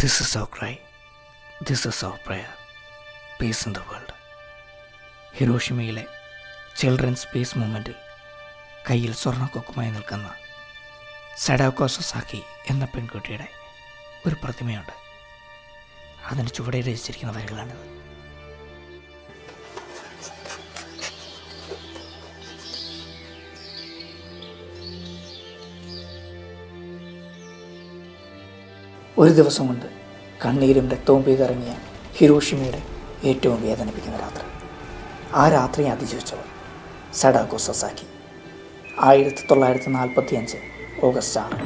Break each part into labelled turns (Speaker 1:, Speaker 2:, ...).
Speaker 1: This is our cry. This is our prayer. Peace in the world. ഹിരോഷിമയിലെ children's peace മൂവ്മെൻറ്റിൽ കയ്യിൽ സ്വർണ്ണക്കൊക്കുമായി നിൽക്കുന്ന സഡാക്കോ സൊസാക്കി എന്ന പെൺകുട്ടിയുടെ ഒരു പ്രതിമയുണ്ട്. അതിന് ചുവടെ രചിച്ചിരിക്കുന്ന വരികളാണിത്. ഒരു ദിവസം കൊണ്ട് കണ്ണീരും രക്തവും പെയ്തിറങ്ങിയ ഹിരോഷിമയുടെ ഏറ്റവും വേദനിപ്പിക്കുന്ന രാത്രി. ആ രാത്രിയെ അതിജീവിച്ചവർ സഡാക്കോ സൊസാക്കി. 1945 ഓഗസ്റ്റ് 6.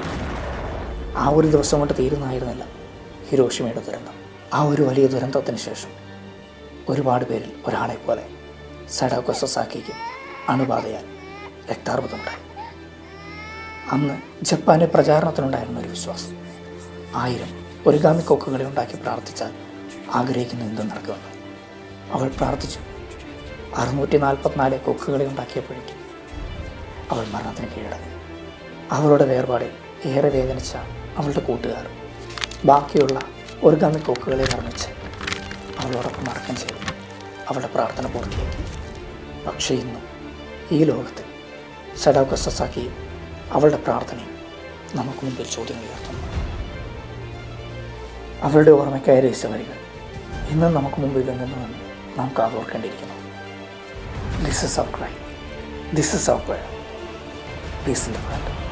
Speaker 1: ആ ഒരു ദിവസം കൊണ്ട് തീരുന്നതായിരുന്നില്ല ഹിരോഷിമയുടെ ദുരന്തം. ആ ഒരു വലിയ ദുരന്തത്തിന് ശേഷം ഒരുപാട് പേരിൽ ഒരാളെ പോലെ സഡാക്കോ സൊസാക്കിക്ക് അണുബാധയാൽ രക്താർബുദമുണ്ടായി. അന്ന് ജപ്പാന്റെ പ്രചാരണത്തിനുണ്ടായിരുന്ന ഒരു വിശ്വാസം, 1000 ഒരിഗാമി കൊക്കുകളെ ഉണ്ടാക്കി പ്രാർത്ഥിച്ചാൽ ആഗ്രഹിക്കുന്ന എന്തും നടക്കുമെന്ന്. അവൾ പ്രാർത്ഥിച്ചു. 644 കൊക്കുകളെ ഉണ്ടാക്കിയപ്പോഴേക്കും അവൾ മരണത്തിന് കീഴടങ്ങി. അവളുടെ വേർപാടിൽ ഏറെ വേദനിച്ച അവളുടെ കൂട്ടുകാർ ബാക്കിയുള്ള ഒരിഗാമി കൊക്കുകളെ നിർമ്മിച്ച് അവളോടൊപ്പം അടക്കം ചെയ്തു അവളുടെ പ്രാർത്ഥന പൂർത്തിയാക്കി. പക്ഷേ ഇന്നും ഈ ലോകത്തിൽ സഡാക്കോ സൊസാക്കിയും അവളുടെ പ്രാർത്ഥനയും നമുക്ക് മുമ്പിൽ ചോദ്യം ഉയർത്തുന്നു. അവളുടെ ഓർമ്മയ്ക്കായി രചിച്ച വരികൾ ഇന്നും നമുക്ക് മുമ്പിൽ നിന്നുവെന്ന് നാം കാതോർക്കേണ്ടിയിരിക്കുന്നു. This is our cry. This is our prayer. Peace in the world.